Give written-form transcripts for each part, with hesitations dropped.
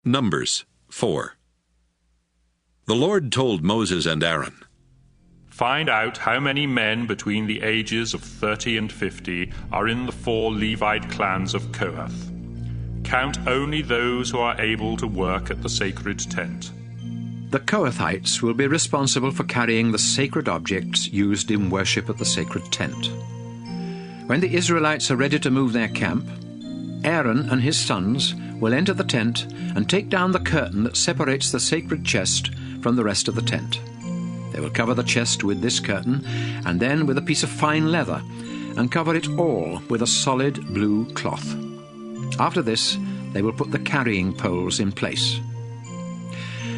Numbers 4. The Lord told Moses and Aaron, Find out how many men between the ages of 30 and 50 are in the 4 Levite clans of Kohath. Count only those who are able to work at the sacred tent. The Kohathites will be responsible for carrying the sacred objects used in worship at the sacred tent. When the Israelites are ready to move their camp, Aaron and his sons will enter the tent and take down the curtain that separates the sacred chest from the rest of the tent. They will cover the chest with this curtain and then with a piece of fine leather and cover it all with a solid blue cloth. After this, they will put the carrying poles in place.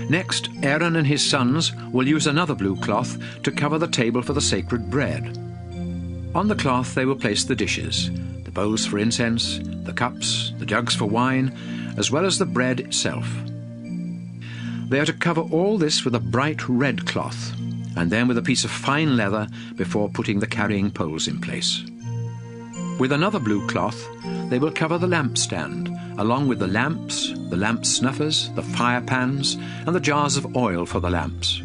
Next, Aaron and his sons will use another blue cloth to cover the table for the sacred bread. On the cloth they will place the dishes, the bowls for incense, the cups, the jugs for wine, as well as the bread itself. They are to cover all this with a bright red cloth, and then with a piece of fine leather before putting the carrying poles in place. With another blue cloth, they will cover the lampstand, along with the lamps, the lamp snuffers, the fire pans, and the jars of oil for the lamps.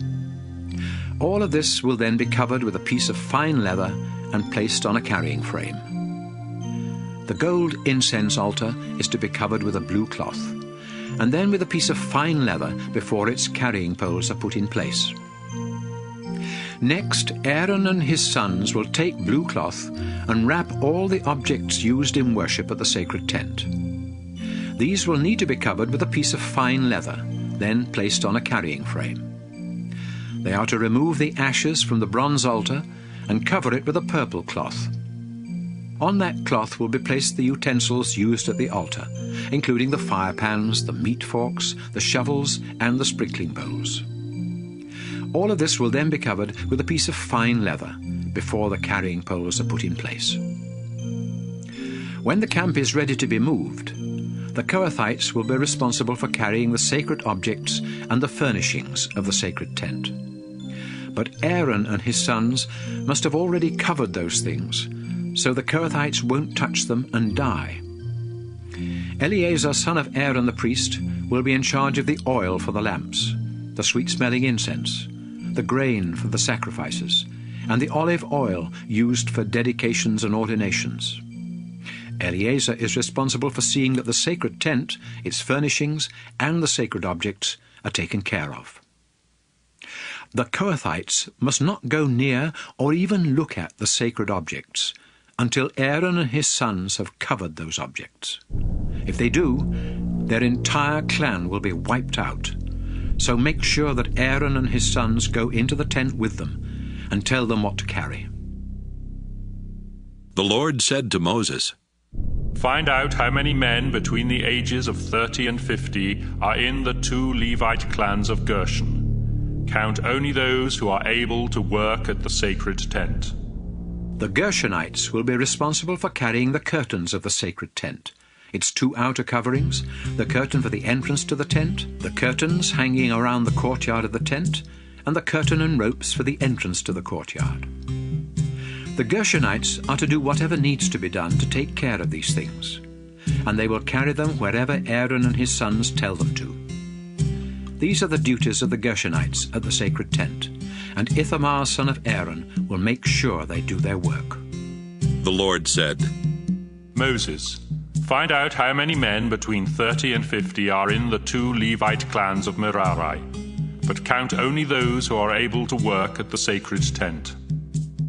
All of this will then be covered with a piece of fine leather and placed on a carrying frame. The gold incense altar is to be covered with a blue cloth, and then with a piece of fine leather before its carrying poles are put in place. Next, Aaron and his sons will take blue cloth and wrap all the objects used in worship at the sacred tent. These will need to be covered with a piece of fine leather, then placed on a carrying frame. They are to remove the ashes from the bronze altar and cover it with a purple cloth. On that cloth will be placed the utensils used at the altar, including the fire pans, the meat forks, the shovels, and the sprinkling bowls. All of this will then be covered with a piece of fine leather before the carrying poles are put in place. When the camp is ready to be moved, the Kohathites will be responsible for carrying the sacred objects and the furnishings of the sacred tent. But Aaron and his sons must have already covered those things, so the Kohathites won't touch them and die. Eleazar, son of Aaron the priest, will be in charge of the oil for the lamps, the sweet-smelling incense, the grain for the sacrifices, and the olive oil used for dedications and ordinations. Eleazar is responsible for seeing that the sacred tent, its furnishings, and the sacred objects are taken care of. The Kohathites must not go near or even look at the sacred objects until Aaron and his sons have covered those objects. If they do, their entire clan will be wiped out. So make sure that Aaron and his sons go into the tent with them and tell them what to carry. The Lord said to Moses, Find out how many men between the ages of 30 and 50 are in the 2 Levite clans of Gershon. Count only those who are able to work at the sacred tent. The Gershonites will be responsible for carrying the curtains of the sacred tent, its 2 outer coverings, the curtain for the entrance to the tent, the curtains hanging around the courtyard of the tent, and the curtain and ropes for the entrance to the courtyard. The Gershonites are to do whatever needs to be done to take care of these things, and they will carry them wherever Aaron and his sons tell them to. These are the duties of the Gershonites at the sacred tent, and Ithamar, son of Aaron, will make sure they do their work. The Lord said, Moses, find out how many men between 30 and 50 are in the 2 Levite clans of Merari, but count only those who are able to work at the sacred tent.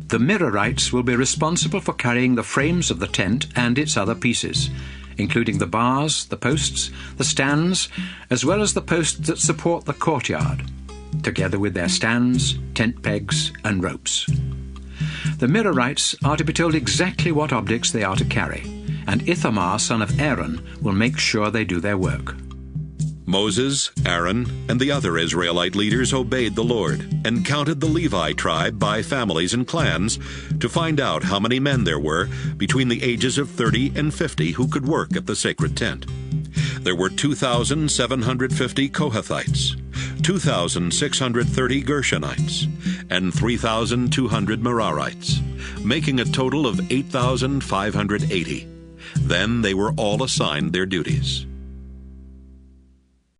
The Merarites will be responsible for carrying the frames of the tent and its other pieces, including the bars, the posts, the stands, as well as the posts that support the courtyard, together with their stands, tent pegs, and ropes. The Merarites are to be told exactly what objects they are to carry, and Ithamar, son of Aaron, will make sure they do their work. Moses, Aaron, and the other Israelite leaders obeyed the Lord and counted the Levi tribe by families and clans to find out how many men there were between the ages of 30 and 50 who could work at the sacred tent. There were 2,750 Kohathites, 2,630 Gershonites, and 3,200 Merarites, making a total of 8,580. Then they were all assigned their duties.